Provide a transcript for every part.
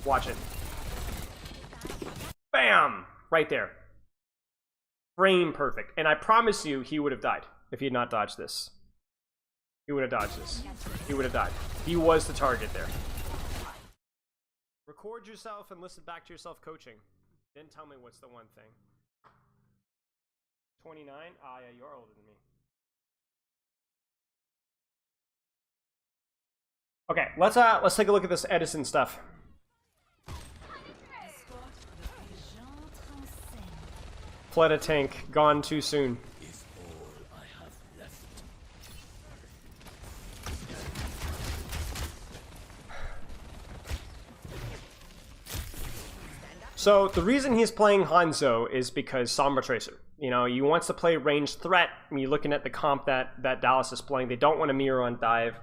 Watch it. Bam! Right there. Frame perfect. And I promise you, he would have died if he had not dodged this. He would have dodged this. He would have died. He was the target there. Record yourself and listen back to yourself coaching. Then tell me what's the one thing. 29? Ah, yeah, you're older than me. Okay, let's take a look at this Edison stuff. Fled a tank, gone too soon. So the reason he's playing Hanzo is because Sombra Tracer. You know, he wants to play ranged threat. I mean, looking at the comp that Dallas is playing, they don't want to mirror on dive.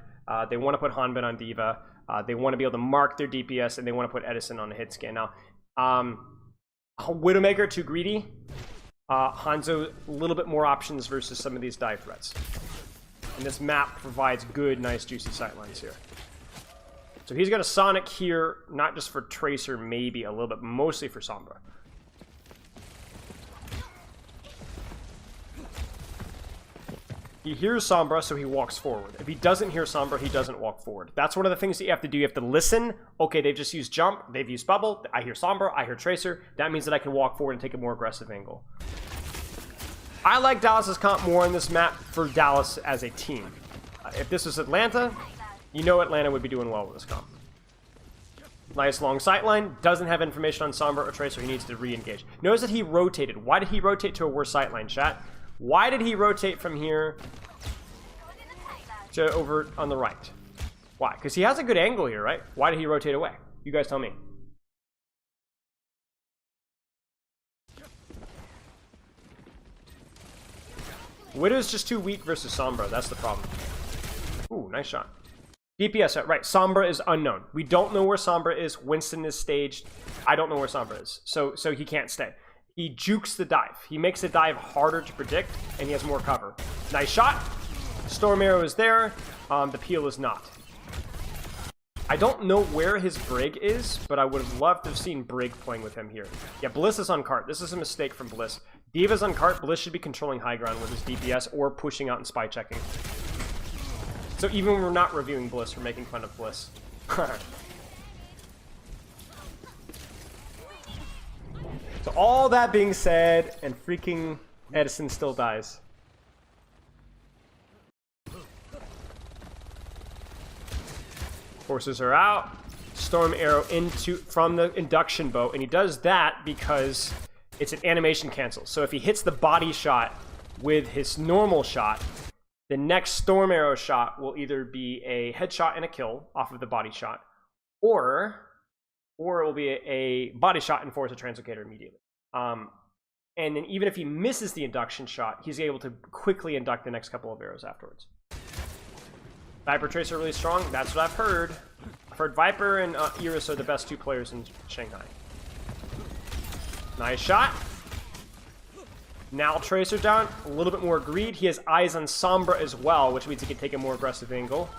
They want to put Hanbin on Diva. They want to be able to mark their DPS, and they want to put Edison on the hit scan. Now, Widowmaker too greedy. Hanzo a little bit more options versus some of these dive threats. And this map provides good, nice, juicy sightlines here. So he's got a Sonic here, not just for Tracer, maybe a little bit, mostly for Sombra. He hears Sombra, so he walks forward. If he doesn't hear Sombra, he doesn't walk forward. That's one of the things that you have to do. You have to listen. Okay, they've just used jump. They've used bubble. I hear Sombra. I hear Tracer. That means that I can walk forward and take a more aggressive angle. I like Dallas's comp more on this map for Dallas as a team. If this was Atlanta, you know Atlanta would be doing well with this comp. Nice long sightline. Doesn't have information on Sombra or Tracer. He needs to re-engage. Notice that he rotated. Why did he rotate to a worse sightline, chat? Why did he rotate from here to over on the right? Why? Because he has a good angle here, right? Why did he rotate away? You guys tell me. Widow's just too weak versus Sombra. That's the problem. Ooh, nice shot. DPS, right. Sombra is unknown. We don't know where Sombra is. Winston is staged. I don't know where Sombra is. So he can't stay. He jukes the dive. He makes the dive harder to predict, and he has more cover. Nice shot. Storm Arrow is there. The peel is not. I don't know where his Brig is, but I would have loved to have seen Brig playing with him here. Yeah, Bliss is on cart. This is a mistake from Bliss. Diva's on cart. Bliss should be controlling high ground with his DPS or pushing out and spy checking. So even when we're not reviewing Bliss, we're making fun of Bliss. So all that being said, and freaking Edison still dies. Forces are out. Storm Arrow from the induction bow, and he does that because it's an animation cancel. So if he hits the body shot with his normal shot, the next Storm Arrow shot will either be a headshot and a kill off of the body shot, or it will be a body shot and force a translocator immediately. And then even if he misses the induction shot, he's able to quickly induct the next couple of arrows afterwards. Viper Tracer really strong. That's what I've heard. I've heard Viper and Iris are the best two players in Shanghai. Nice shot. Now Tracer down. A little bit more greed. He has eyes on Sombra as well, which means he can take a more aggressive angle.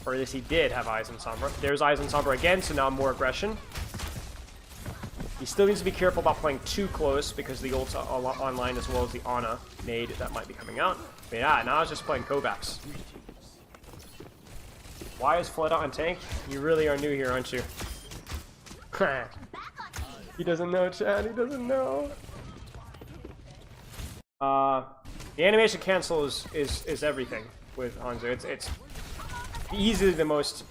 Or at least he did have eyes on Sombra. There's eyes on Sombra again, so now more aggression. He still needs to be careful about playing too close because the ult's online as well as the Ana nade that might be coming out. But yeah, now I was just playing Kovacs. Why is Flood on tank? You really are new here, aren't you? He doesn't know, Chad. He doesn't know. The animation cancel is everything with Hanzo. It's easily the most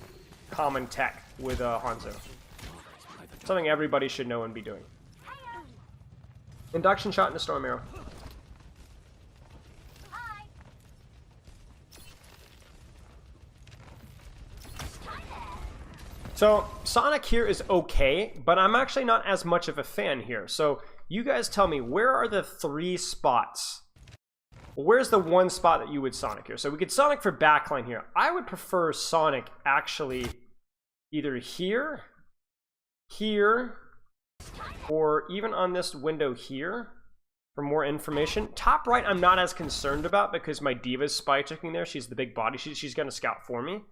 common tech with Hanzo. Something everybody should know and be doing. Induction shot and a Storm Arrow. So Sonic here is okay, but I'm actually not as much of a fan here. So you guys tell me, where are the 3 spots? Where's the one spot that you would Sonic here? So we could Sonic for backline here. I would prefer Sonic actually either here, here, or even on this window here for more information. Top right I'm not as concerned about because my Diva's spy checking there. She's the big body. She's going to scout for me.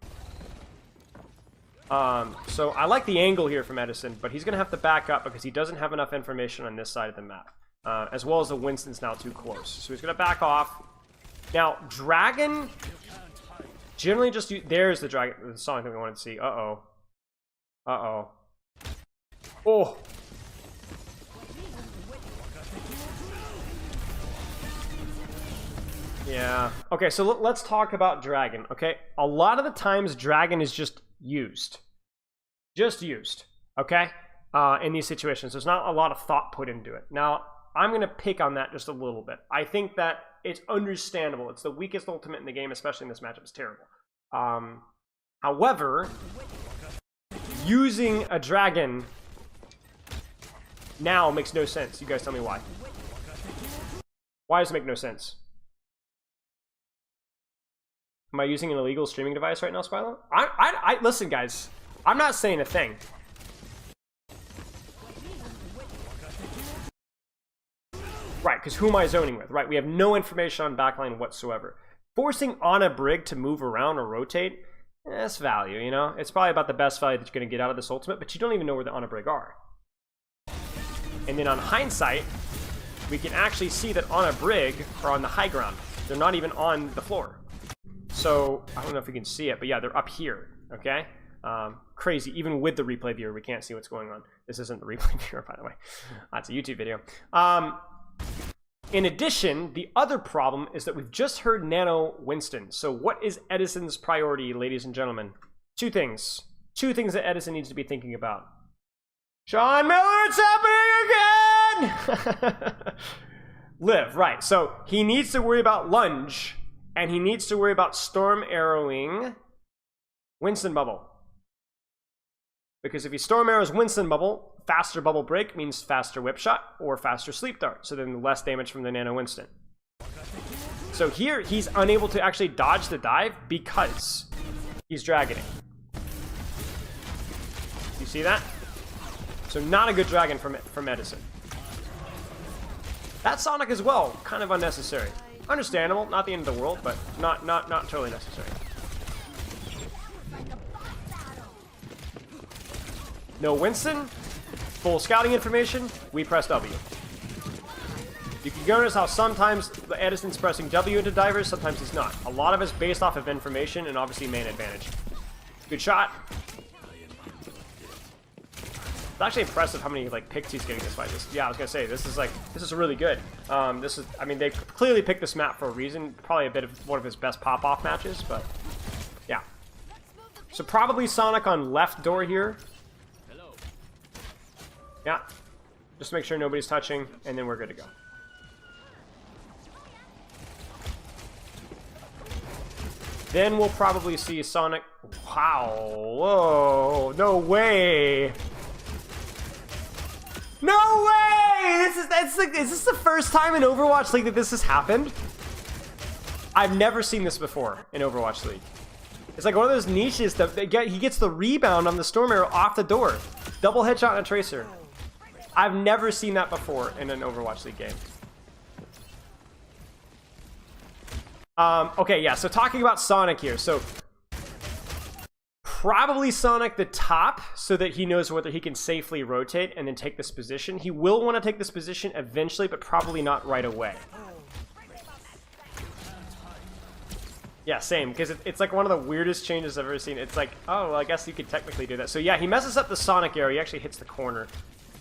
So I like the angle here from Edison, but he's going to have to back up because he doesn't have enough information on this side of the map. As well as the Winston's now too close. So he's going to back off. Now, Dragon... Generally just... There's the Dragon, the Sonic that we wanted to see. Uh-oh. Uh-oh. Oh! Yeah. Okay, so let's talk about Dragon, okay? A lot of the times, Dragon is just used. Just used, okay? In these situations. There's not a lot of thought put into it. Now, I'm going to pick on that just a little bit. I think that it's understandable. It's the weakest ultimate in the game, especially in this matchup. It's terrible. However, using a Dragon now makes no sense. You guys tell me why. Why does it make no sense? Am I using an illegal streaming device right now, Spilo? Listen, guys. I'm not saying a thing. Right, because who am I zoning with? Right, we have no information on backline whatsoever. Forcing on a Brig to move around or rotate, that's value, you know? It's probably about the best value that you're going to get out of this ultimate, but you don't even know where the on a Brig are. And then on hindsight, we can actually see that on a Brig are on the high ground. They're not even on the floor. So, I don't know if you can see it, but yeah, they're up here, okay? Crazy. Even with the replay viewer, we can't see what's going on. This isn't the replay viewer, by the way. That's a YouTube video. In addition, the other problem is that we've just heard Nano Winston. So what is Edison's priority, ladies and gentlemen? Two things. Two things that Edison needs to be thinking about. Sean Miller, it's happening again! Live, right. So he needs to worry about lunge. And he needs to worry about storm arrowing Winston Bubble. Because if he storm arrows Winston Bubble, faster bubble break means faster whip shot or faster sleep dart. So then less damage from the Nano Winston. So here he's unable to actually dodge the dive because he's dragoning. You see that? So not a good dragon from Edison. That Sonic as well, kind of unnecessary. Understandable, not the end of the world, but not totally necessary. No Winston, full scouting information, we press W. You can notice how sometimes Edison's pressing W into divers, sometimes he's not. A lot of it's based off of information and obviously main advantage. Good shot. It's actually impressive how many like picks he's getting this fight. Yeah, I was gonna say this is really good. I mean they clearly picked this map for a reason. Probably a bit of one of his best pop-off matches, but yeah. So probably Sonic on left door here. Yeah, just make sure nobody's touching, and then we're good to go. Then we'll probably see Sonic. Wow! Whoa! No way! No way! Is this the first time in Overwatch League that this has happened? I've never seen this before in Overwatch League. It's like one of those niches that he gets the rebound on the Storm Arrow off the door. Double headshot and a Tracer. I've never seen that before in an Overwatch League game. Okay, yeah, so talking about Sonic here. So probably Sonic the top so that he knows whether he can safely rotate and then take this position. He will want to take this position eventually, but probably not right away. Yeah, same, because it's like one of the weirdest changes I've ever seen. It's like, oh, well, I guess you could technically do that. So yeah, he messes up the Sonic arrow. He actually hits the corner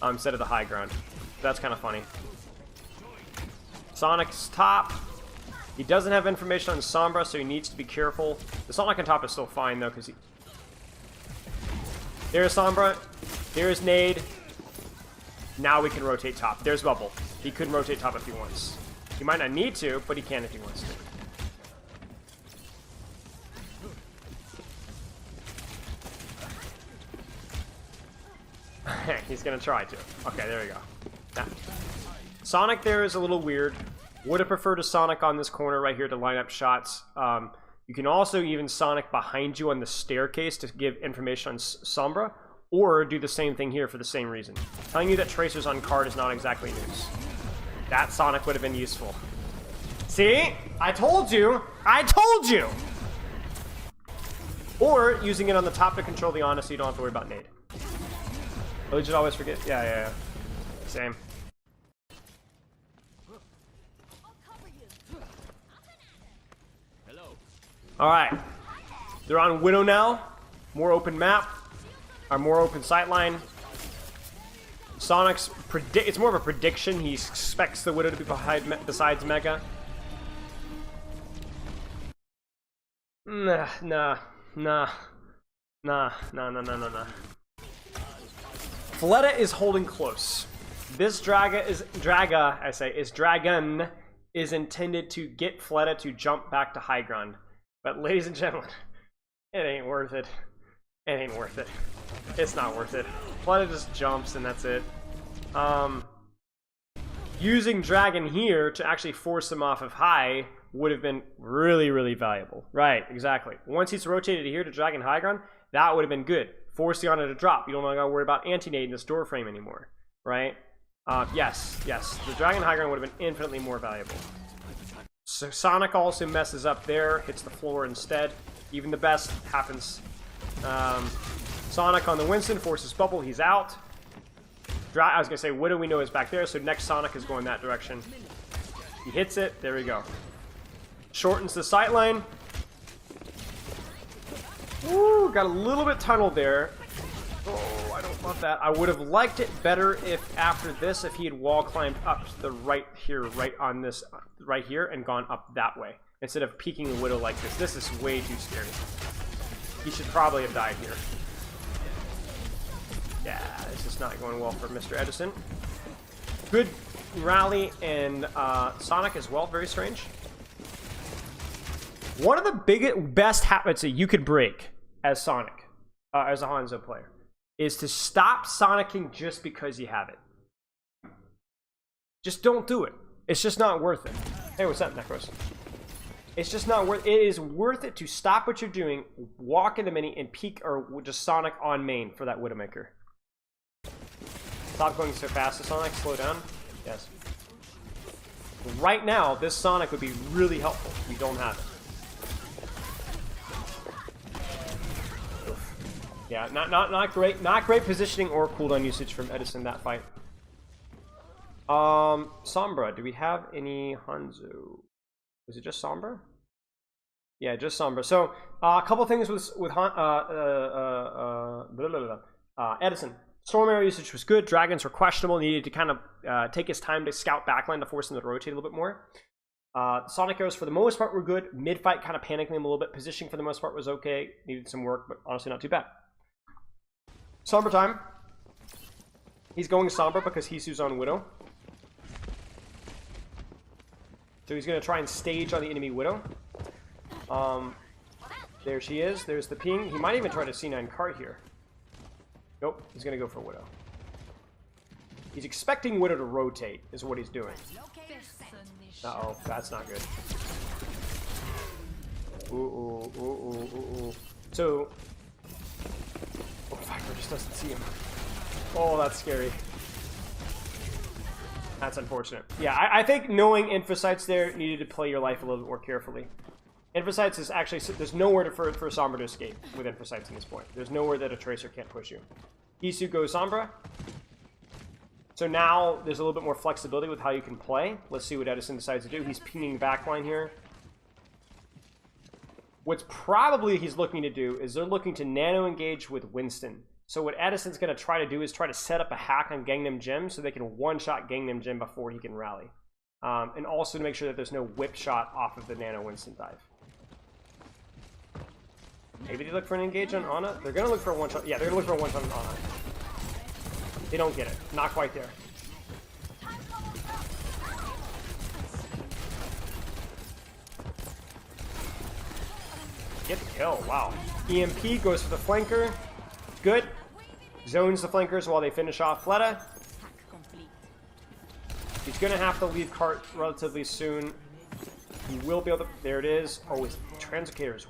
instead of the high ground. That's kind of funny. Sonic's top. He doesn't have information on Sombra, so he needs to be careful. The Sonic on top is still fine, though, because he... There's Sombra. There's Nade. Now we can rotate top. There's Bubble. He could rotate top if he wants. He might not need to, but he can if he wants to. He's gonna try to. Okay, there we go. Now, Sonic there is a little weird. Would have preferred a Sonic on this corner right here to line up shots. You can also even Sonic behind you on the staircase to give information on Sombra, or do the same thing here for the same reason. Telling you that Tracers on card is not exactly news. That Sonic would have been useful. See? I told you! I told you! Or using it on the top to control the Ana so you don't have to worry about nade. Oh, you just always forget? Yeah. Same. Alright. They're on Widow now. More open map. Or more open sightline. Sonic's it's more of a prediction. He expects the Widow to be besides Mega. Nah. Fleta is holding close. This Dragon is intended to get Fleta to jump back to high ground. But ladies and gentlemen, it ain't worth it. It ain't worth it. It's not worth it. Fleta just jumps and that's it. Using Dragon here to actually force him off of high would have been really, really valuable. Right, exactly. Once he's rotated here to Dragon high ground, that would have been good. Force the Ana to drop. You don't gotta worry about anti-nade in this door frame anymore. Right? Yes. The Dragon high ground would have been infinitely more valuable. So Sonic also messes up there, hits the floor instead. Even the best happens. Sonic on the Winston, forces bubble, he's out. I was gonna say Widow we know is back there, so next Sonic is going that direction. He hits it, there we go. Shortens the sightline. Ooh, got a little bit tunneled there. Oh, I don't love that. I would have liked it better if after this, if he had wall climbed up to the right here, right on this, right here, and gone up that way. Instead of peeking the Widow like this. This is way too scary. He should probably have died here. Yeah, this is not going well for Mr. Edison. Good rally, and Sonic as well, very strange. One of the best habits that you could break as Sonic, as a Hanzo player, is to stop Sonicking just because you have it. Just don't do it. It's just not worth it. Hey, what's up, Necros? It's just not worth it. It is worth it to stop what you're doing, walk into mini, and peek or just Sonic on main for that Widowmaker. Stop going so fast to Sonic. Slow down. Yes. Right now, this Sonic would be really helpful. We don't have it. Oof. Yeah, not great. Not great positioning or cooldown usage from Edison that fight. Sombra. Do we have any Hanzo? Is it just Sombra? Yeah, just Sombra. So a couple things with Edison. Storm Arrow usage was good. Dragons were questionable. Needed to kind of take his time to scout backline to force him to rotate a little bit more. Sonic Arrows for the most part were good. Mid-fight kind of panicking him a little bit. Positioning for the most part was okay. Needed some work, but honestly not too bad. Sombra time. He's going Sombra because Hisu's on Widow. So he's going to try and stage on the enemy Widow. There she is. There's the ping. He might even try to C9 cart here. Nope, he's going to go for Widow. He's expecting Widow to rotate, is what he's doing. Uh-oh, that's not good. Ooh. So... Oh, Viper just doesn't see him. Oh, that's scary. That's unfortunate. Yeah, I think knowing Infocytes there needed to play your life a little bit more carefully. Infocytes is actually... There's nowhere for Sombra to escape with Infocytes at this point. There's nowhere that a Tracer can't push you. Hisu goes Sombra. So now there's a little bit more flexibility with how you can play. Let's see what Edison decides to do. He's pinging backline here. What's probably he's looking to do is they're looking to nano engage with Winston. So what Edison's going to try to do is try to set up a hack on Gangnam Gym so they can one-shot Gangnam Gym before he can rally. And also to make sure that there's no whip shot off of the nano Winston dive. Maybe they look for an engage on Ana. They're going to look for a one-shot. Yeah, they're going to look for a one-shot on Ana. They don't get it. Not quite there. Get the kill. Wow. EMP goes for the flanker. Good. Zones the flankers while they finish off Fleta. He's going to have to leave cart relatively soon. He will be able to... There it is. Oh, his Translocator's...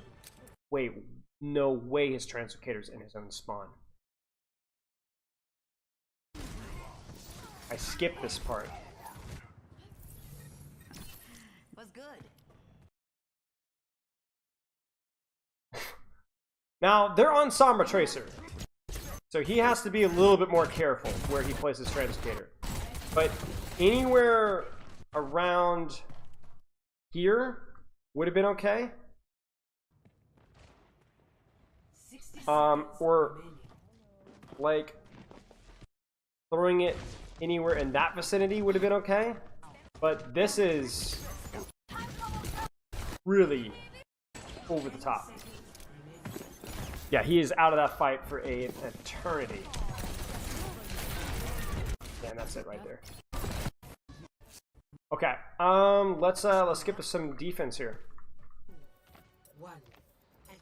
Wait. No way his Translocator's in his own spawn. I skipped this part. Was good. Now, they're on Sombra Tracer, so he has to be a little bit more careful where he places Translocator. But anywhere around here would have been okay. Or like throwing it anywhere in that vicinity would have been okay. But this is really over the top. Yeah, he is out of that fight for an eternity. Yeah, and that's it right there. Okay, let's skip to some defense here.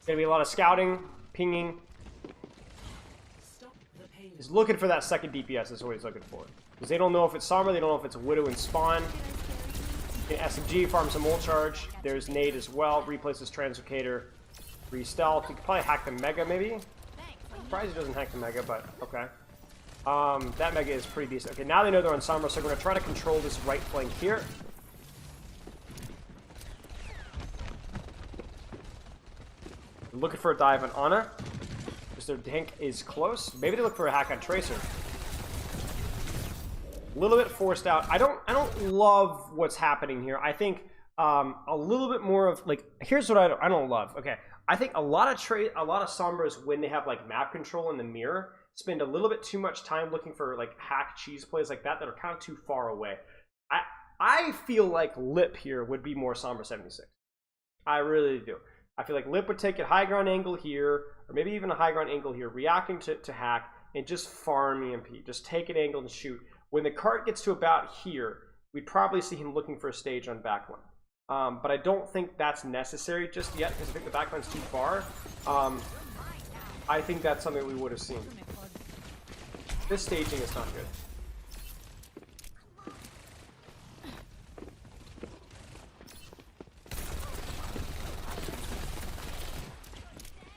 Gonna be a lot of scouting, pinging. He's looking for that second DPS is what he's looking for. Because they don't know if it's Sombra, they don't know if it's Widow and Spawn. SMG farms some ult charge. There's Nade as well. Replaces Translocator. Re-stealth. He could probably hack the Mega, maybe? I'm surprised he doesn't hack the Mega, but okay. That Mega is pretty decent. Okay, now they know they're on Sombra, so we're going to try to control this right flank here. Looking for a dive on Ana. Because their tank is close. Maybe they look for a hack on Tracer. A little bit forced out. I don't love what's happening here. I think a little bit more of like, here's what I don't love. Okay, I think a lot of Sombras, when they have like map control in the mirror, spend a little bit too much time looking for like hack cheese plays like that are kind of too far away. I feel like Lip here would be more Sombra 76. I really do. I feel like Lip would take a high ground angle here, or maybe even a high ground angle here, reacting to hack, and just farm EMP. Just take an angle and shoot. When the cart gets to about here, we'd probably see him looking for a stage on backline. But I don't think that's necessary just yet, because I think the backline's too far. I think that's something we would have seen. This staging is not good.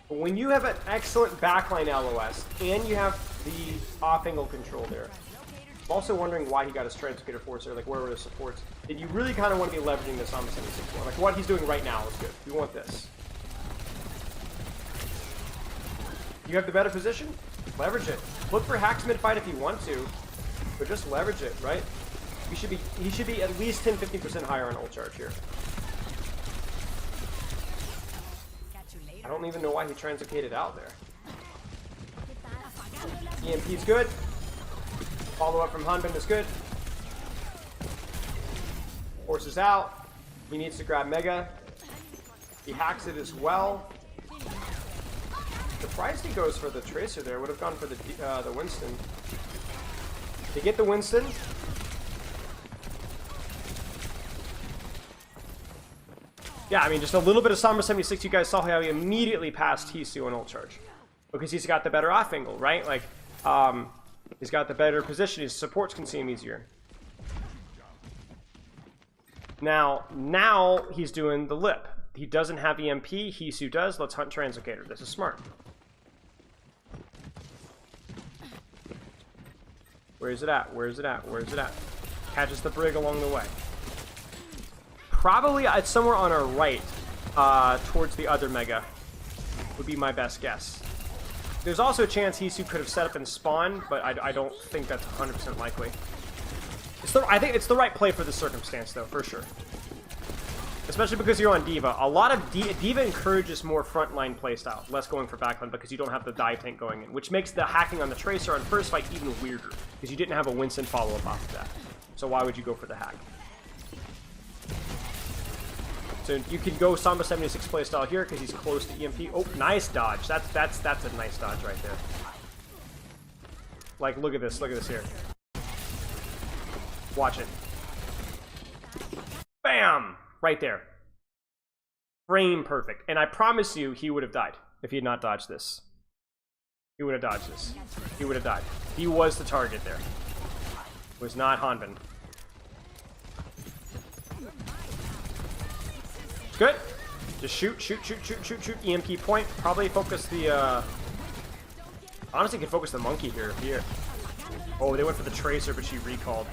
But when you have an excellent backline LOS, and you have the off-angle control there, I'm also wondering why he got his Translocator Force there, like where were the supports. And you really kind of want to be leveraging this on the 76 one. Like what he's doing right now is good. We want this. You have the better position? Leverage it. Look for hacks mid-fight if you want to, but just leverage it, right? He should be at least 10-15% higher on ult charge here. I don't even know why he translocated out there. EMP's good. Follow up from Hanbin is good. Forces out. He needs to grab Mega. He hacks it as well. Surprised he goes for the Tracer there. Would have gone for the Winston. They get the Winston. Yeah, I mean, just a little bit of Sombra 76. You guys saw how he immediately passed Hisu on ult charge. Because he's got the better off angle, right? Like, he's got the better position. His supports can see him easier. Now he's doing the Lip. He doesn't have EMP. Hisu does. Let's hunt Translocator. This is smart. Where is it at? Where is it at? Where is it at? Catches the Brig along the way. Probably it's somewhere on our right, towards the other Mega, would be my best guess. There's also a chance Hisu could have set up and spawned, but I don't think that's 100% likely. I think it's the right play for this circumstance, though, for sure. Especially because you're on D.Va. A lot of D.Va encourages more frontline playstyle, less going for backline because you don't have the dive tank going in, which makes the hacking on the Tracer on first fight even weirder, because you didn't have a Winston follow-up off of that. So why would you go for the hack? So you can go Sombra 76 playstyle here because he's close to EMP. Oh, nice dodge. That's a nice dodge right there. Like, look at this here. Watch it. Bam! Right there. Frame perfect. And I promise you, he would have died if he had not dodged this. He would have dodged this. He would have died. He was the target there. It was not Hanbin. Good. Just shoot. EMP point. Probably focus the, honestly, could focus the monkey here. Oh, they went for the Tracer, but she recalled.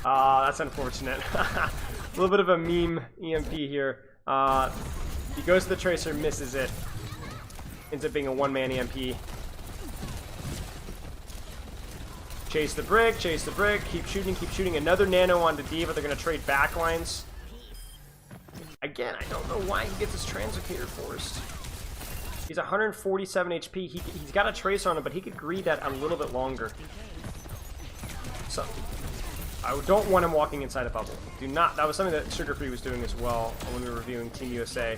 That's unfortunate. A little bit of a meme EMP here. He goes to the Tracer, misses it. Ends up being a one-man EMP. Chase the brick, keep shooting. Another nano onto D.Va. They're going to trade backlines. Again, I don't know why he gets his translocator forced. He's 147 HP. He's got a tracer on him, but he could greed that a little bit longer. So, I don't want him walking inside a bubble. Do not. That was something that Sugar Free was doing as well when we were reviewing Team USA.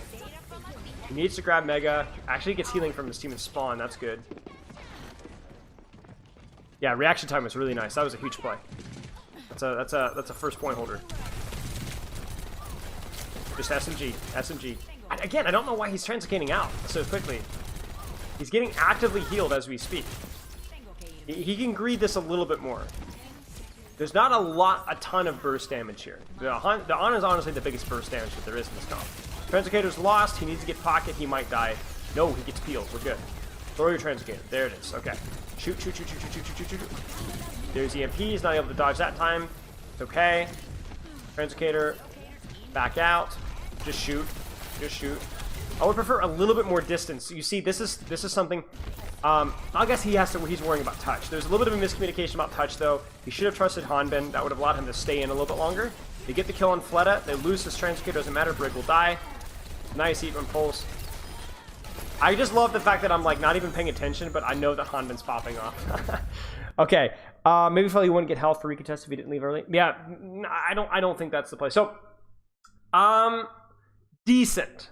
He needs to grab Mega. Actually, he gets healing from his team and spawn. That's good. Yeah, reaction time was really nice. That was a huge play. That's a first point holder. Just SMG. Again, I don't know why he's translocating out so quickly. He's getting actively healed as we speak. He can greed this a little bit more. There's not a ton of burst damage here. The Ana is honestly the biggest burst damage that there is in this comp. Translocator's lost. He needs to get pocket. He might die. No, he gets peeled. We're good. Throw your translocator. There it is. Okay. Shoot. There's EMP. He's not able to dodge that time. It's okay. Translocator. Back out. Just shoot. I would prefer a little bit more distance. You see, this is something. I guess he's worrying about touch. There's a little bit of a miscommunication about touch, though. He should have trusted Hanbin. That would have allowed him to stay in a little bit longer. They get the kill on Fleta. They lose this translocator. Doesn't matter. Brig will die. Nice even pulse. I just love the fact that I'm like not even paying attention, but I know that Hanbin's popping off. Okay. Maybe Phil, you wouldn't get health for recontest if he didn't leave early. Yeah. I don't think that's the play. So, decent.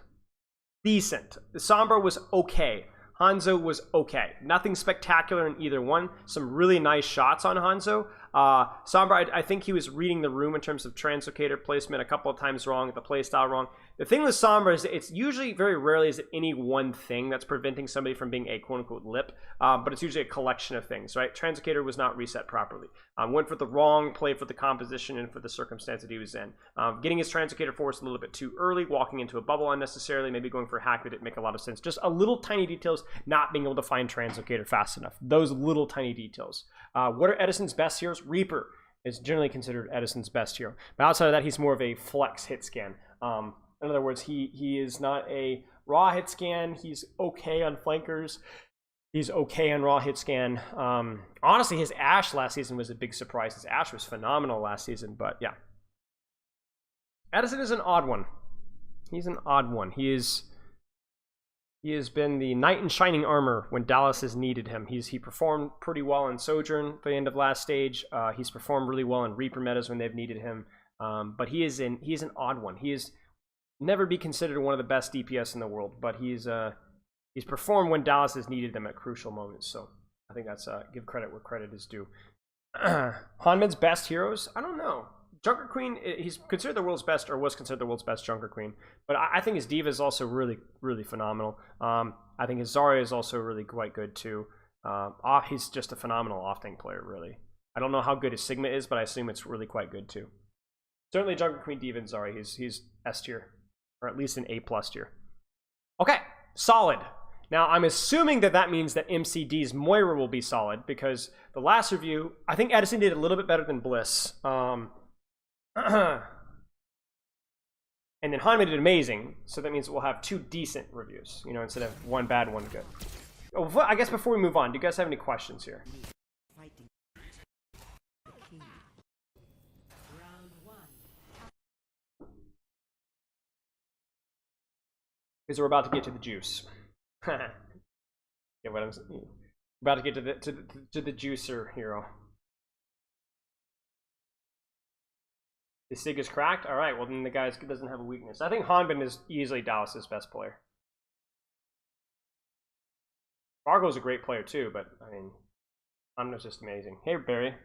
Sombra was okay. Hanzo was okay. Nothing spectacular in either one. Some really nice shots on Hanzo. Sombra, I think he was reading the room in terms of translocator placement a couple of times wrong, the playstyle wrong. The thing with Sombra is it's usually, very rarely is it any one thing that's preventing somebody from being a quote-unquote lip, but it's usually a collection of things, right? Translocator was not reset properly. Went for the wrong play for the composition and for the circumstance that he was in. Getting his translocator forced a little bit too early, walking into a bubble unnecessarily, maybe going for a hack that didn't make a lot of sense. Just a little tiny details, not being able to find translocator fast enough. Those little tiny details. What are Edison's best heroes? Reaper is generally considered Edison's best hero. But outside of that, he's more of a flex hit scan. In other words, he is not a raw hit scan. He's okay on flankers. He's okay on raw hit scan. Honestly, his Ashe last season was a big surprise. His Ashe was phenomenal last season, but yeah. Edison is an odd one. He's an odd one. He has been the knight in shining armor when Dallas has needed him. He performed pretty well in Sojourn for the end of last stage. He's performed really well in Reaper metas when they've needed him. But he is an odd one. He is never be considered one of the best DPS in the world, but he's performed when Dallas has needed them at crucial moments. So I think that's give credit where credit is due. Hanman's best heroes? I don't know. Junker Queen, he's considered the world's best, or was considered the world's best Junker Queen. But I think his D.Va is also really, really phenomenal. I think his Zarya is also really quite good too. He's just a phenomenal off-tank player, really. I don't know how good his Sigma is, but I assume it's really quite good too. Certainly Junker Queen, D.Va, and Zarya, he's S tier, or at least an A+ tier. Okay, solid. Now, I'm assuming that means that MCD's Moira will be solid, because the last review, I think Edison did a little bit better than Bliss. And then Hanma did amazing, so that means we'll have 2 decent reviews, you know, instead of 1 bad, 1 good. Oh, I guess before we move on, do you guys have any questions here? Because we're about to get to the juice. Yeah, what I'm saying. We're about to get to the juicer hero. The Sig is cracked? Alright, well then the guy doesn't have a weakness. I think Hanbin is easily Dallas's best player. Fargo's a great player too, but I mean, Hanbin's just amazing. Hey Barry,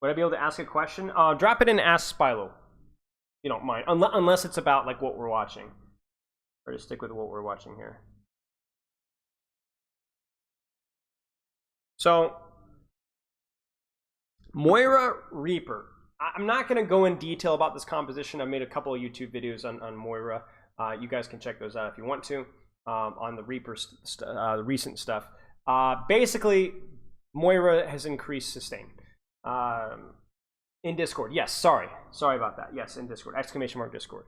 would I be able to ask a question? Drop it in Ask Spilo. You don't mind, unless it's about like what we're watching. Or just stick with what we're watching here. So, Moira Reaper. I'm not going to go in detail about this composition. I've made a couple of YouTube videos on Moira. You guys can check those out if you want to, on the Reaper recent stuff. Basically, Moira has increased sustain. In Discord. Yes, sorry about that. Yes, in Discord. ! Discord.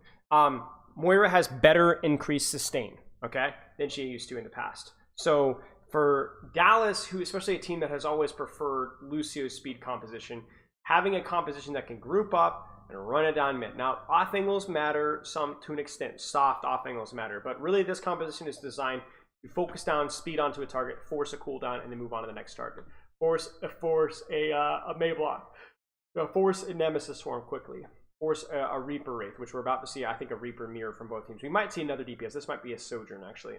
Moira has better increased sustain, okay, than she used to in the past. So for Dallas, who especially a team that has always preferred Lucio's speed composition, having a composition that can group up and run it down mid. Now, off angles matter some to an extent. Soft off angles matter. But really, this composition is designed to focus down, speed onto a target, force a cooldown, and then move on to the next target. Force a May block. Force a Nemesis Swarm quickly. Force a Reaper Wraith, which we're about to see, I think, a Reaper Mirror from both teams. We might see another DPS. This might be a Sojourn, actually.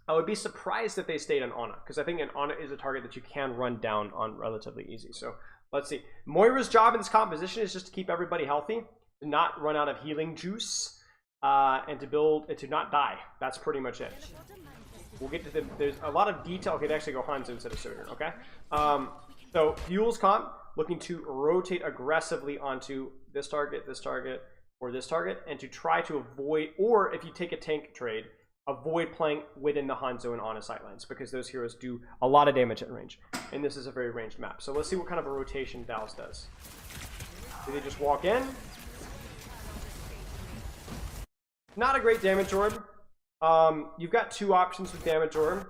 I would be surprised if they stayed on Ana, because I think an Ana is a target that you can run down on relatively easy. So let's see. Moira's job in this composition is just to keep everybody healthy, to not run out of healing juice, and to build, and to not die. That's pretty much it. We'll get to the, there's a lot of detail. Okay, they actually go Hanzo instead of Sojourn, okay? So Fuel's comp, looking to rotate aggressively onto this target, or this target, and to try to avoid, or if you take a tank trade, avoid playing within the Hanzo and Ana sightlines, because those heroes do a lot of damage at range. And this is a very ranged map. So let's see what kind of a rotation Dallas does. Do they just walk in? Not a great damage orb. You've got two options with damage orb.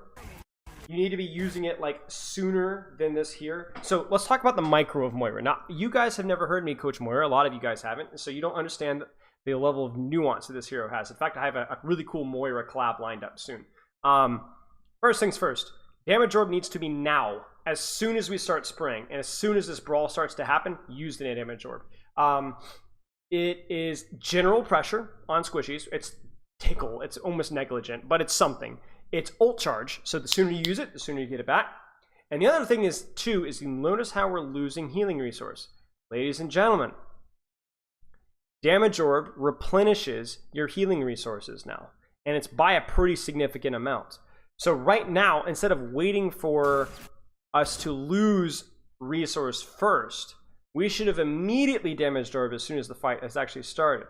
You need to be using it like sooner than this here. So let's talk about the micro of Moira. Now, you guys have never heard me coach Moira. A lot of you guys haven't. So you don't understand the level of nuance that this hero has. In fact, I have a really cool Moira collab lined up soon. First things first, damage orb needs to be now. As soon as we start spraying, and as soon as this brawl starts to happen, use the damage orb. It is general pressure on squishies. It's tickle, it's almost negligent, but it's something. It's ult charge, so the sooner you use it, the sooner you get it back. And the other thing is, too, is you notice how we're losing healing resource. Ladies and gentlemen, damage orb replenishes your healing resources now, and it's by a pretty significant amount. So right now, instead of waiting for us to lose resource first, we should have immediately damaged orb as soon as the fight has actually started,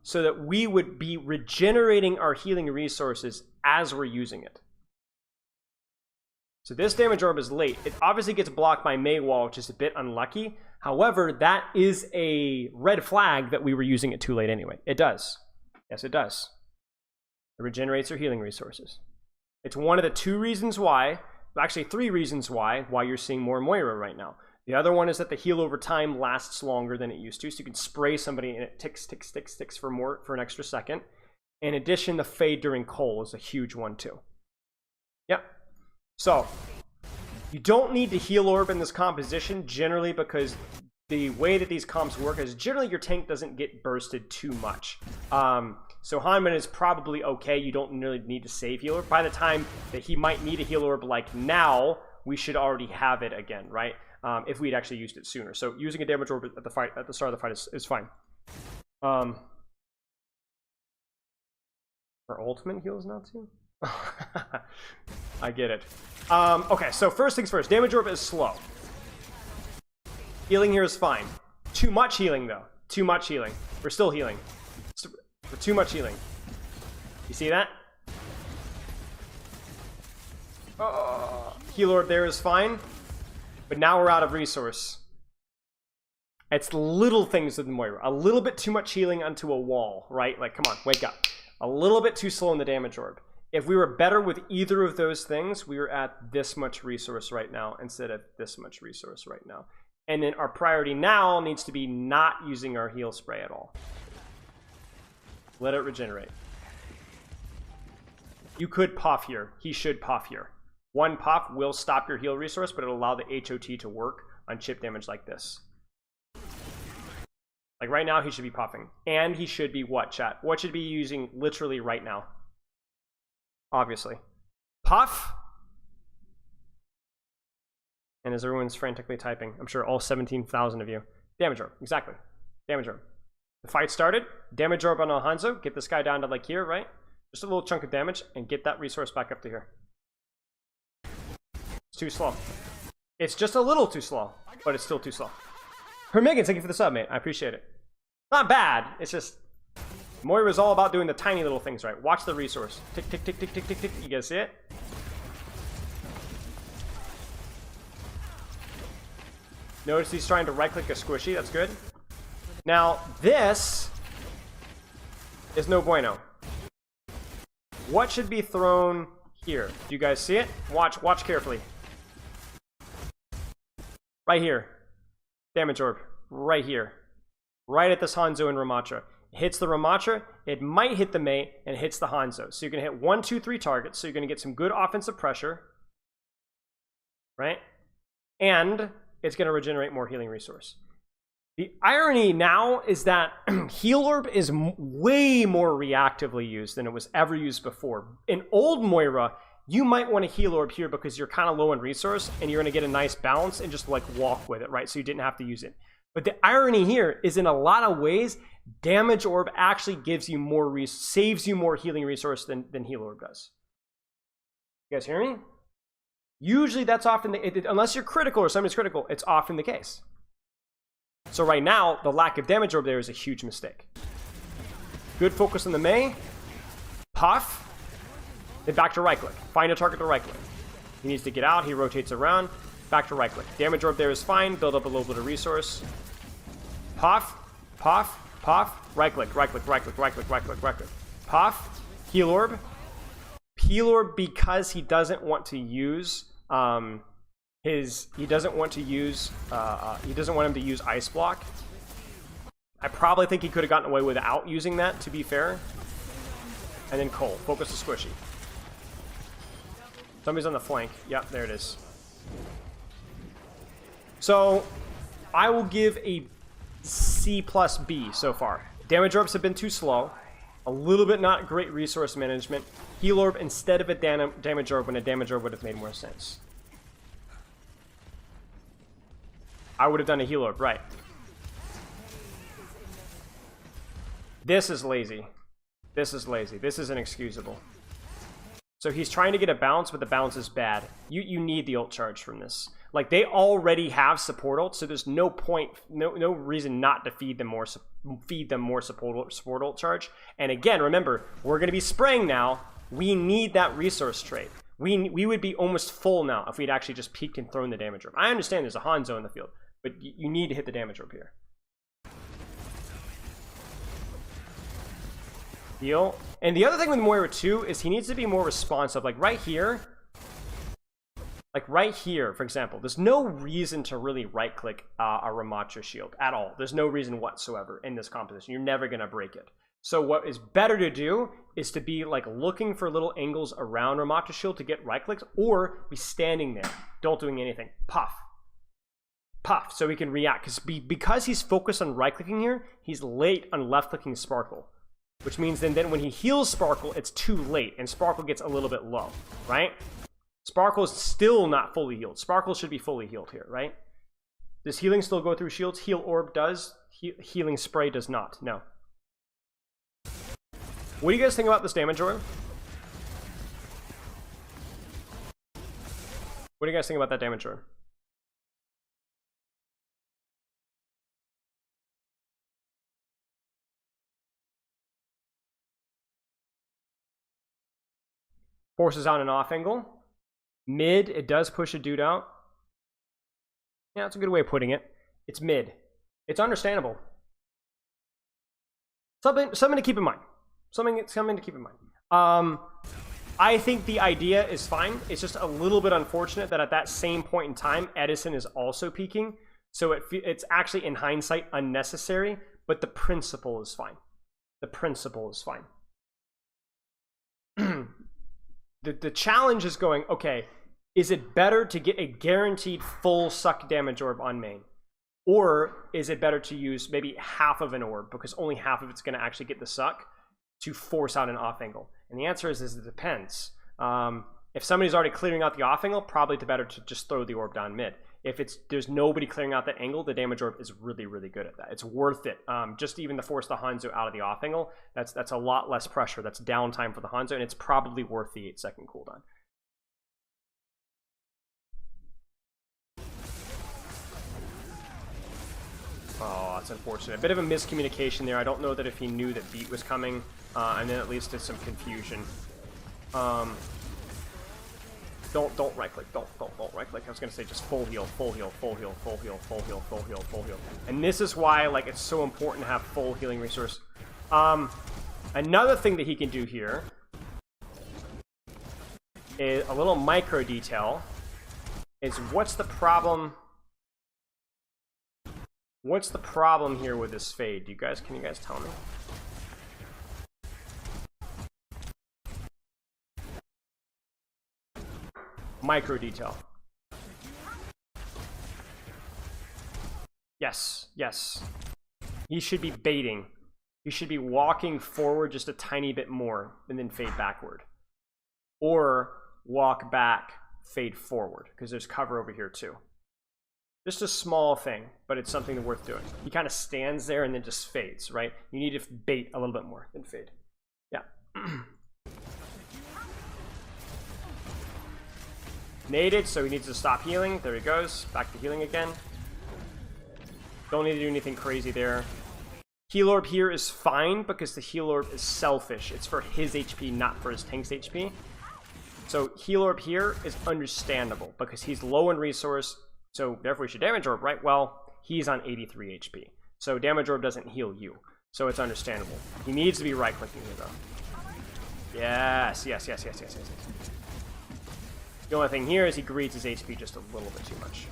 so that we would be regenerating our healing resources as we're using it. So this damage orb is late. It obviously gets blocked by May Wall, which is a bit unlucky. However, that is a red flag that we were using it too late anyway. It does. Yes, it does. It regenerates your healing resources. It's one of the two reasons why, actually three reasons why you're seeing more Moira right now. The other one is that the heal over time lasts longer than it used to, so you can spray somebody and it ticks for an extra second. In addition, the fade during Cole is a huge one too. Yep. So you don't need to heal orb in this composition generally, because the way that these comps work is generally your tank doesn't get bursted too much. So Hanman is probably okay. You don't really need to save heal orb. By the time that he might need a heal orb like now, we should already have it again, right? If we'd actually used it sooner. So using a damage orb at the start of the fight is fine. Our ultimate heals now too? I get it. Okay, so first things first, damage orb is slow. Healing here is fine. Too much healing though. Too much healing. We're still healing. We're too much healing. You see that? Heal orb there is fine. But now we're out of resource. It's little things with Moira. A little bit too much healing onto a wall, right? Like, come on, wake up. A little bit too slow in the damage orb. If we were better with either of those things, we were at this much resource right now instead of this much resource right now. And then our priority now needs to be not using our heal spray at all. Let it regenerate. You could puff here. He should puff here. One puff will stop your heal resource, but it'll allow the HOT to work on chip damage like this. Like right now, he should be puffing. And he should be what, chat? What should he be using literally right now? Obviously. Puff. And as everyone's frantically typing, I'm sure all 17,000 of you. Damage orb, exactly. Damage orb. The fight started. Damage orb on Hanzo. Get this guy down to like here, right? Just a little chunk of damage and get that resource back up to here. It's too slow. It's just a little too slow, but it's still too slow. Hermegan, thank you for the sub, mate. I appreciate it. Not bad. It's just Moira is all about doing the tiny little things right. Watch the resource. Tick, tick, tick, tick, tick, tick, tick. You guys see it? Notice he's trying to right-click a squishy. That's good. Now, this is no bueno. What should be thrown here? Do you guys see it? Watch carefully. Right here. Damage orb. Right here. Right at this Hanzo and Ramattra. It hits the Ramattra, it might hit the mate, and it hits the Hanzo. So you're going to hit 1, 2, 3 targets, so you're going to get some good offensive pressure. Right? And it's going to regenerate more healing resource. The irony now is that Heal Orb is way more reactively used than it was ever used before. In old Moira, you might want to Heal Orb here because you're kind of low in resource and you're going to get a nice balance and just like walk with it, right? So you didn't have to use it. But the irony here is in a lot of ways, Damage Orb actually gives you more, saves you more healing resource than Heal Orb does. You guys hear me? Usually that's often, unless you're critical or somebody's critical, it's often the case. So right now, the lack of Damage Orb there is a huge mistake. Good focus on the Mei. Puff. Then back to right click. Find a target to right click. He needs to get out. He rotates around. Back to right click. Damage Orb there is fine. Build up a little bit of resource. Puff. Puff. Puff. Right click. Right click. Right click. Right click. Right click. Right click. Puff. Heal Orb. Heal Orb because he doesn't want to use he doesn't want him to use Ice Block. I probably think he could have gotten away without using that, to be fair. And then Cole. Focus the squishy. Somebody's on the flank. Yep, there it is. So, I will give a C plus B so far. Damage Orbs have been too slow. A little bit not great resource management. Heal Orb instead of a Damage Orb when a Damage Orb would have made more sense. I would have done a Heal Orb, right. This is lazy. This is lazy. This is inexcusable. So he's trying to get a bounce, but the bounce is bad. You need the ult charge from this. Like, they already have support ult, so there's no point, no reason not to feed them more support ult charge. And again, remember, we're going to be spraying now. We need that resource trade. We would be almost full now if we'd actually just peeked and thrown the Damage Orb. I understand there's a Hanzo in the field, but you need to hit the Damage Orb here. Heal. And the other thing with Moira too is he needs to be more responsive. Like right here, for example, there's no reason to really right click a Ramattra shield at all. There's no reason whatsoever in this composition. You're never going to break it. So what is better to do is to be like looking for little angles around Ramattra shield to get right clicks, or be standing there, don't doing anything. Puff. Puff, so he can react. Because he's focused on right clicking here, he's late on left clicking Sparkle. Which means then when he heals Sparkle, it's too late, and Sparkle gets a little bit low, right? Sparkle is still not fully healed. Sparkle should be fully healed here, right? Does healing still go through shields? Heal Orb does. Healing Spray does not. No. What do you guys think about this Damage Orb? What do you guys think about that Damage Orb? Forces on an off angle. Mid, it does push a dude out. Yeah, that's a good way of putting it. It's mid. It's understandable. Something to keep in mind. Something to keep in mind. I think the idea is fine. It's just a little bit unfortunate that at that same point in time, Edison is also peaking. So it's actually, in hindsight, unnecessary. But the principle is fine. The principle is fine. The challenge is going, okay, is it better to get a guaranteed full suck Damage Orb on main? Or is it better to use maybe half of an orb, because only half of it's going to actually get the suck, to force out an off angle? And the answer is it depends. If somebody's already clearing out the off angle, probably it's better to just throw the orb down mid. If there's nobody clearing out that angle, the Damage Orb is really, really good at that. It's worth it. Just even to force the Hanzo out of the off angle, that's a lot less pressure. That's downtime for the Hanzo, and it's probably worth the 8-second cooldown. Oh, that's unfortunate. A bit of a miscommunication there. I don't know that if he knew that beat was coming, and then at least it's some confusion. Don't right click. Don't right click. I was gonna say just full heal, full heal, full heal, full heal, full heal, full heal, full heal. And this is why like it's so important to have full healing resource. Another thing that he can do here is a little micro detail. Is what's the problem? What's the problem here with this fade? Can you guys tell me? Micro detail. Yes, yes. He should be baiting. He should be walking forward just a tiny bit more and then fade backward. Or walk back, fade forward, because there's cover over here too. Just a small thing, but it's something worth doing. He kind of stands there and then just fades, right? You need to bait a little bit more than fade. Yeah. Naded, so he needs to stop healing. There he goes. Back to healing again. Don't need to do anything crazy there. Heal orb here is fine because the heal orb is selfish. It's for his HP, not for his tank's HP. So heal orb here is understandable because he's low in resource. So therefore he should damage orb, right? Well, he's on 83 HP. So damage orb doesn't heal you. So it's understandable. He needs to be right clicking here though. Yes, yes, yes, yes, yes, yes, yes. The only thing here is he greeds his HP just a little bit too much.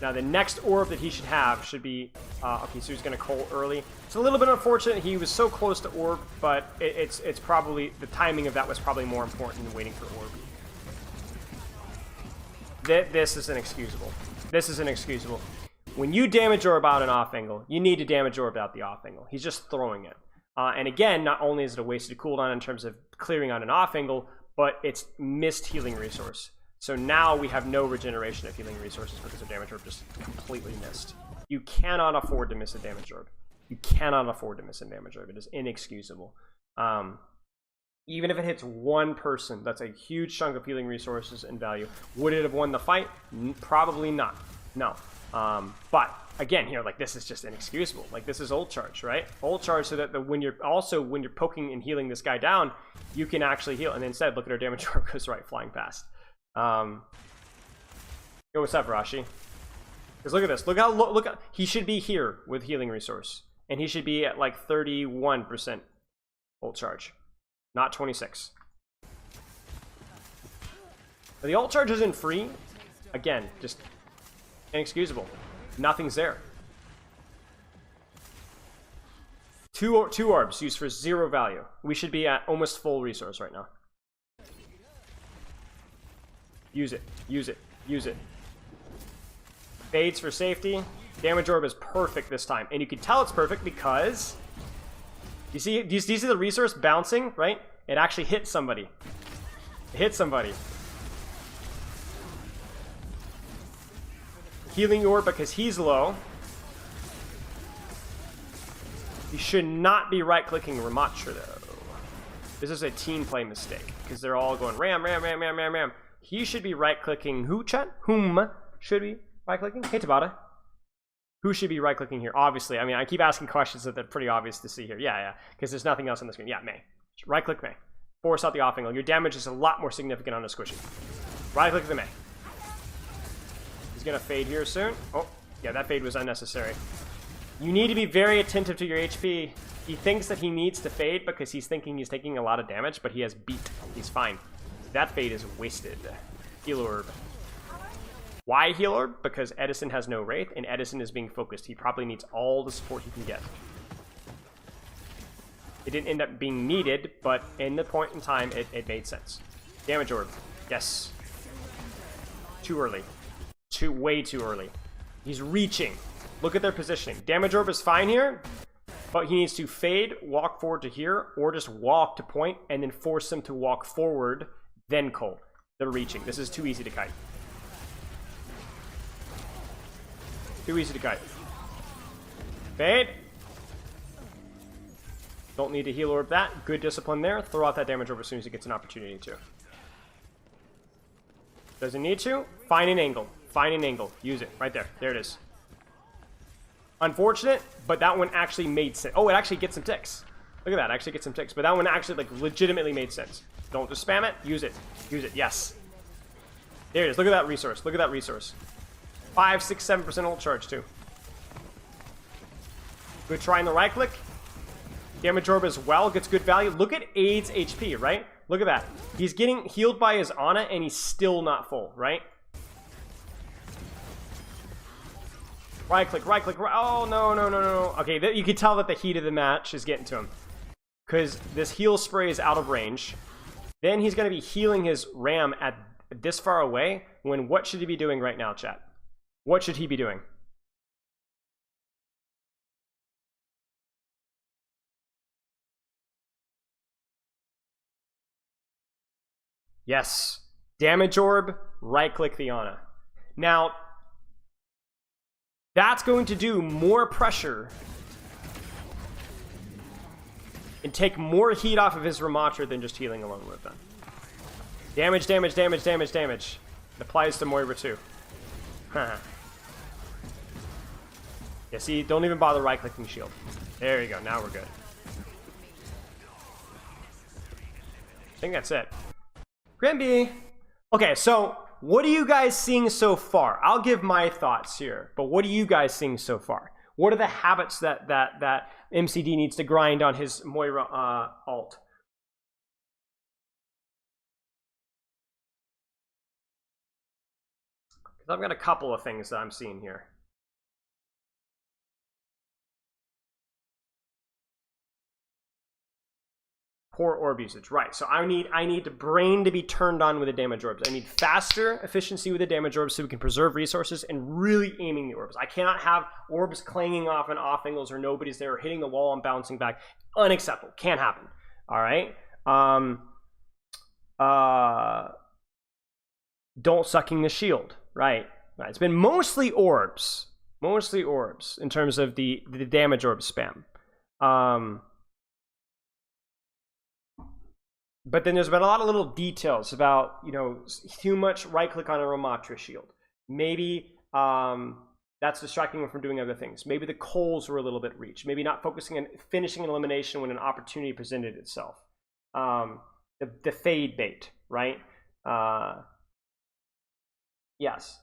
Now the next orb that he should have should be, okay, so he's going to Coal early. It's a little bit unfortunate. He was so close to orb, but it's probably, the timing of that was probably more important than waiting for orb. This is inexcusable. This is inexcusable. When you damage orb out an off angle, you need to damage orb out the off angle. He's just throwing it. And again, not only is it a wasted cooldown in terms of clearing on an off angle, but it's missed healing resource. So now we have no regeneration of healing resources because the damage orb just completely missed. You cannot afford to miss a damage orb. You cannot afford to miss a damage orb. It is inexcusable. Even if it hits one person, that's a huge chunk of healing resources and value. Would it have won the fight? Probably not. No. But again, here, like, this is just inexcusable. Like, this is ult charge, right? Ult charge so that when you're poking and healing this guy down, you can actually heal. And instead, look at our damage orb goes right flying past. Yo, what's up, Rashi? Because look at this. Look how he should be here with healing resource, and he should be at like 31% ult charge, not 26. But the ult charge isn't free. Again, just inexcusable. Nothing's there. Two orbs used for 0 value. We should be at almost full resource right now. Use it, use it, use it. Fades for safety. Damage orb is perfect this time. And you can tell it's perfect because do you see the resource bouncing, right? It actually hit somebody. It hit somebody. Healing orb because he's low. You should not be right-clicking Ramattra though. This is a team play mistake because they're all going ram, ram, ram, ram, ram, ram. He should be right-clicking who, chat? Whom should be right-clicking? Hey, Tabata. Who should be right-clicking here? Obviously. I mean, I keep asking questions that are pretty obvious to see here. Yeah, because there's nothing else on the screen. Yeah, May. Right-click May. Force out the off angle. Your damage is a lot more significant on a squishy. Right-click the May. He's going to fade here soon. Oh, yeah, that fade was unnecessary. You need to be very attentive to your HP. He thinks that he needs to fade because he's thinking he's taking a lot of damage, but he has beat. He's fine. That fade is wasted. Heal orb. Why heal orb? Because Edison has no Wraith, and Edison is being focused. He probably needs all the support he can get. It didn't end up being needed, but in the point in time, it made sense. Damage orb. Yes. Too early. Way too early. He's reaching. Look at their positioning. Damage orb is fine here, but he needs to fade, walk forward to here, or just walk to point, and then force them to walk forward, then Cole. They're reaching. This is too easy to kite. Too easy to kite. Fade. Don't need to heal orb that. Good discipline there. Throw out that damage orb as soon as he gets an opportunity to. Doesn't need to. Find an angle. Find an angle. Use it. Right there. There it is. Unfortunate, but that one actually made sense. Oh, it actually gets some ticks. Look at that. Actually gets some ticks. But that one actually like legitimately made sense. Don't just spam it. Use it. Use it. Yes. There it is. Look at that resource. Look at that resource. 5, 6, 7% ult charge too. Good try in the right click. Damage orb as well. Gets good value. Look at Aids HP, right? Look at that. He's getting healed by his Ana, and he's still not full, right? Right click, right click. Oh, no, no, no, no. Okay, you can tell that the heat of the match is getting to him. Because this heal spray is out of range. Then he's going to be healing his Ram at this far away. When what should he be doing right now, chat? What should he be doing? Yes. Damage orb, right click the Ana. Now, that's going to do more pressure and take more heat off of his Ramattra than just healing alone would have done. Damage, damage, damage, damage, damage. It applies to Moira too. Yeah, see, don't even bother right-clicking shield. There you go, now we're good. I think that's it. Grimby! Okay, so what are you guys seeing so far? I'll give my thoughts here, but what are you guys seeing so far? What are the habits that MCD needs to grind on his Moira ult? Because I've got a couple of things that I'm seeing here. Poor orb usage, right? So I need the brain to be turned on with the damage orbs. I need faster efficiency with the damage orbs so we can preserve resources and really aiming the orbs. I cannot have orbs clanging off and off angles or nobody's there or hitting the wall and bouncing back. Unacceptable. Can't happen. All right. Don't sucking the shield. Right. It's been mostly orbs in terms of the damage orb spam. But then there's been a lot of little details about, you know, too much right-click on a Ramattra shield. Maybe that's distracting him from doing other things. Maybe the coals were a little bit reached. Maybe not focusing on finishing an elimination when an opportunity presented itself. The fade bait, right? Yes.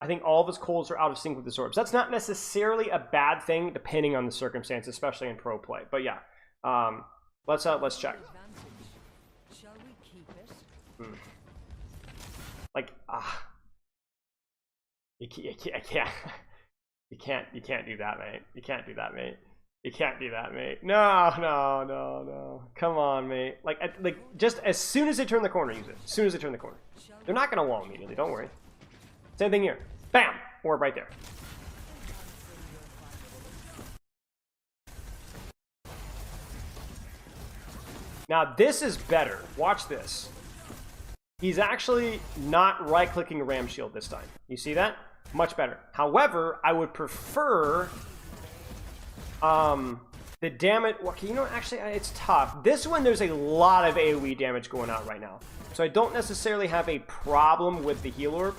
I think all of his coals are out of sync with his orbs. That's not necessarily a bad thing, depending on the circumstance, especially in pro play. But yeah, let's check. Like, you can't do that, mate. You can't do that, mate. You can't do that, mate. No. Come on, mate. Like just as soon as they turn the corner, use it. As soon as they turn the corner. They're not gonna wall immediately, don't worry. Same thing here. Bam! Orb right there. Now this is better. Watch this. He's actually not right-clicking a Ram Shield this time. You see that? Much better. However, I would prefer the damage. Well, you know, actually, it's tough. This one, there's a lot of AoE damage going out right now. So I don't necessarily have a problem with the heal orb,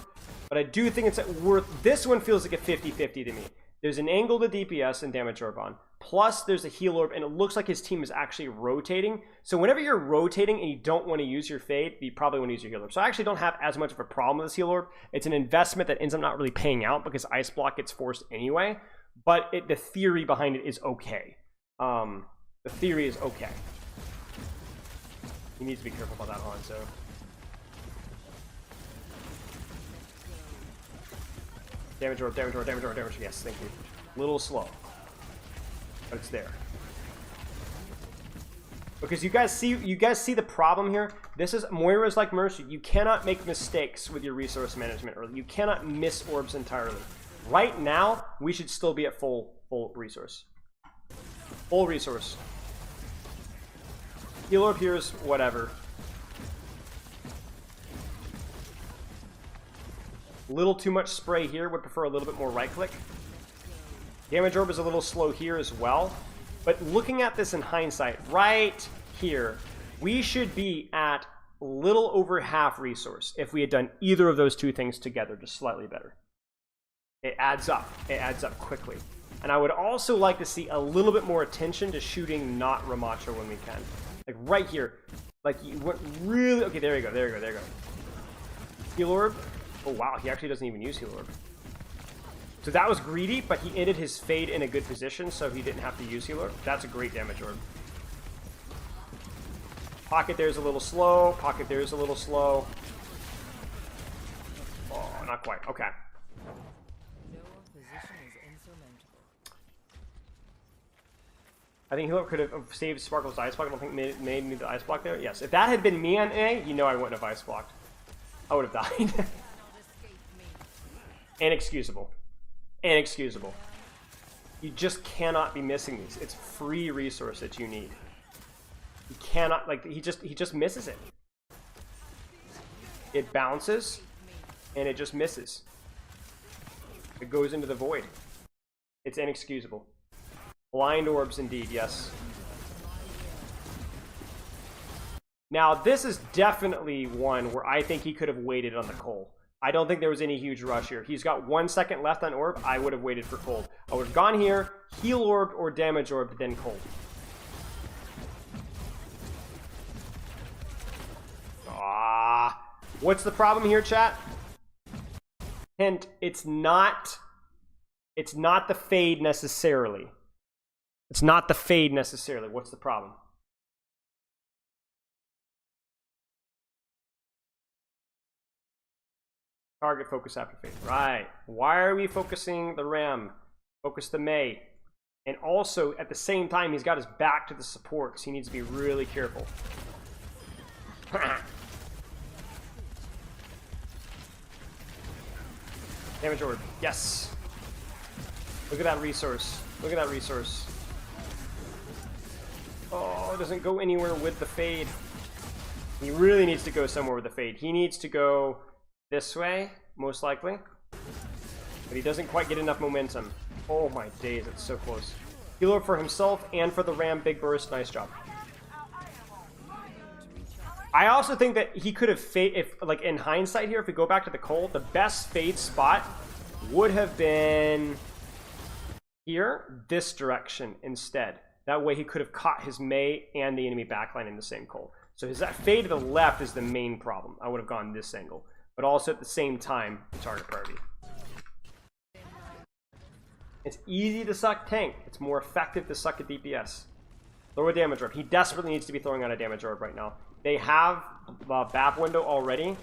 but I do think it's worth. This one feels like a 50-50 to me. There's an angle to DPS and damage orb on. Plus, there's a heal orb, and it looks like his team is actually rotating. So whenever you're rotating and you don't want to use your fade, you probably want to use your heal orb. So I actually don't have as much of a problem with this heal orb. It's an investment that ends up not really paying out because Ice Block gets forced anyway. But the theory behind it is okay. The theory is okay. You need to be careful about that, Hanzo. Damage orb, damage orb, damage orb, damage orb. Yes, thank you. A little slow. But it's there. Because you guys see the problem here? This is Moira's like Mercy. You cannot make mistakes with your resource management, or you cannot miss orbs entirely. Right now, we should still be at full resource. Full resource. Heal orb here is whatever. Little too much spray here. Would prefer a little bit more right click. Damage orb is a little slow here as well. But looking at this in hindsight, right here, we should be at a little over half resource if we had done either of those two things together, just slightly better. It adds up. It adds up quickly. And I would also like to see a little bit more attention to shooting not Ramattra when we can. Like right here. Like you went really... Okay, there you go, there you go, there you go. Heal orb. Oh wow, he actually doesn't even use heal orb. So that was greedy, but he ended his fade in a good position, so he didn't have to use heal orb. That's a great damage orb. Pocket there's a little slow. Pocket there's a little slow. Oh, not quite. Okay. I think Hilo could have saved Sparkle's ice block. I don't think made me the ice block there. Yes, if that had been me on A, you know I wouldn't have ice blocked. I would have died. Inexcusable. Inexcusable. You just cannot be missing these. It's free resource that you need. You cannot, like, he just misses it. It bounces, and it just misses. It goes into the void. It's inexcusable. Blind orbs indeed, yes. Now, this is definitely one where I think he could have waited on the coal. I don't think there was any huge rush here. He's got 1 second left on orb. I would have waited for cold. I would have gone here, heal orbed or damage orbed, then cold. Ah, what's the problem here, chat? Hint, it's not the fade necessarily. It's not the fade necessarily. What's the problem? Target focus after fade. Right. Why are we focusing the Ram? Focus the Mei. And also, at the same time, he's got his back to the support, so he needs to be really careful. Damage orb. Yes. Look at that resource. Look at that resource. Oh, it doesn't go anywhere with the fade. He really needs to go somewhere with the fade. He needs to go this way, most likely. But he doesn't quite get enough momentum. Oh my days, it's so close. Healer for himself and for the Ram. Big burst. Nice job. I also think that he could have fade, if like in hindsight here, if we go back to the coal, the best fade spot would have been here, this direction instead. That way he could have caught his Mei and the enemy backline in the same coal. So his that fade to the left is the main problem. I would have gone this angle. But also at the same time, the target priority. It's easy to suck tank. It's more effective to suck a DPS. Throw a damage orb. He desperately needs to be throwing out a damage orb right now. They have the BAP window already,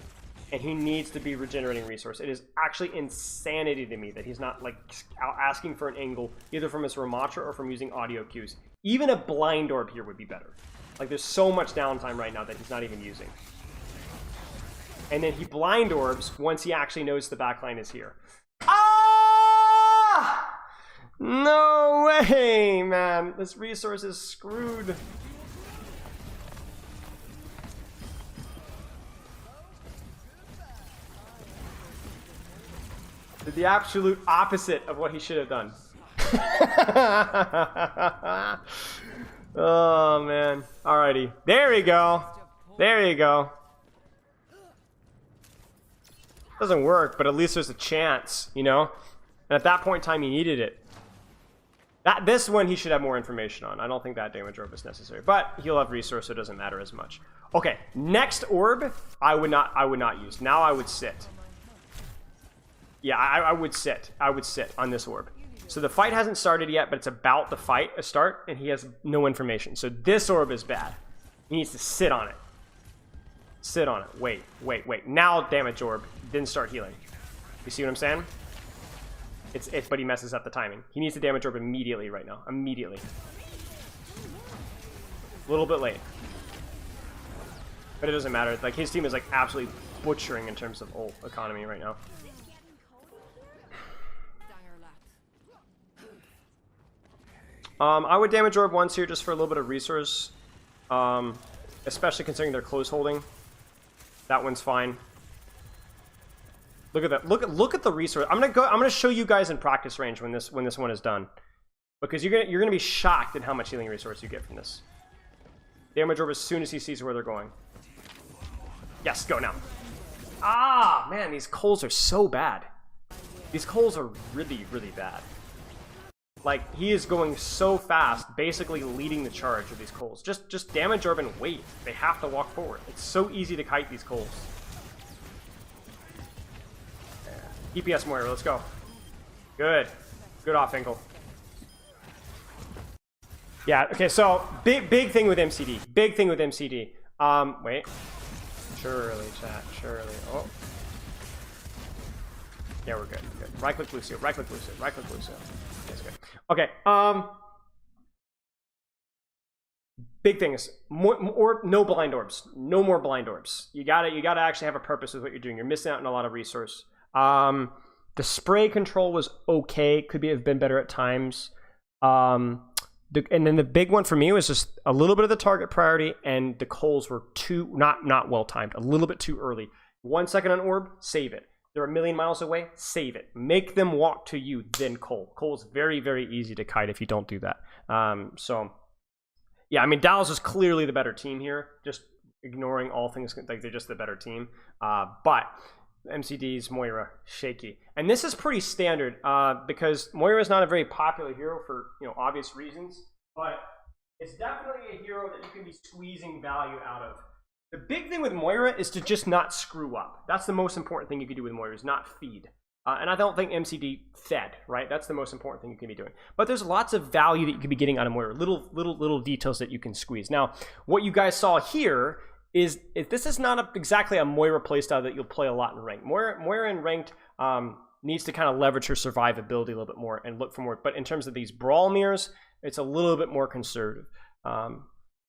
and he needs to be regenerating resource. It is actually insanity to me that he's not like asking for an angle either from his Ramattra or from using audio cues. Even a blind orb here would be better. Like there's so much downtime right now that he's not even using. And then he blind orbs once he actually knows the backline is here. Ah! No way, man. This resource is screwed. Did the absolute opposite of what he should have done. Oh, man. Alrighty. There we go. There you go. Doesn't work, but at least there's a chance, you know? And at that point in time, he needed it. This one he should have more information on. I don't think that damage orb is necessary, but he'll have resource, so it doesn't matter as much. Okay, next orb, I would not use. Now I would sit. Yeah, I would sit. I would sit on this orb. So the fight hasn't started yet, but it's about the fight to start, and he has no information. So this orb is bad. He needs to sit on it. Sit on it. Wait, wait, wait. Now damage orb, then start healing. You see what I'm saying? But he messes up the timing. He needs to damage orb immediately right now. Immediately. A little bit late. But it doesn't matter. Like, his team is like absolutely butchering in terms of ult economy right now. I would damage orb once here just for a little bit of resource. Especially considering they're close holding. That one's fine. Look at that. Look at the resource. I'm gonna show you guys in practice range when this one is done. Because you're gonna be shocked at how much healing resource you get from this. Damage orb as soon as he sees where they're going. Yes, go now. Ah, man, these coals are so bad. These coals are really, really bad. Like, he is going so fast, basically leading the charge with these coals. Just damage orb and wait. They have to walk forward. It's so easy to kite these coals. DPS Moira, let's go. Good. Good off ankle. Yeah, okay, so big thing with MCD. Big thing with MCD. Wait. Surely, chat. Surely. Oh. Yeah, we're good. We're good. Right click Lucio. Right click Lucio. Right click Lucio. That's good. Okay. Big things. Or no blind orbs. No more blind orbs. You gotta actually have a purpose with what you're doing. You're missing out on a lot of resource. The spray control was okay. Could have been better at times. And then the big one for me was just a little bit of the target priority, and the calls were too not well timed. A little bit too early. 1 second on orb, save it. They're a million miles away, save it. Make them walk to you, then Cole. Cole's very, very easy to kite if you don't do that. So, yeah, I mean, Dallas is clearly the better team here. Just ignoring all things, like they're just the better team. But MCD's Moira, shaky. And this is pretty standard because Moira is not a very popular hero for obvious reasons. But it's definitely a hero that you can be squeezing value out of. The big thing with Moira is to just not screw up. That's the most important thing you can do with Moira, is not feed. And I don't think MCD fed, right? That's the most important thing you can be doing. But there's lots of value that you can be getting out of Moira, little details that you can squeeze. Now, what you guys saw here is this is not exactly a Moira playstyle that you'll play a lot in ranked. Moira in ranked needs to kind of leverage her survivability a little bit more and look for more. But in terms of these brawl mirrors, it's a little bit more conservative.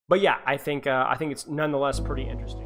But yeah, I think it's nonetheless pretty interesting.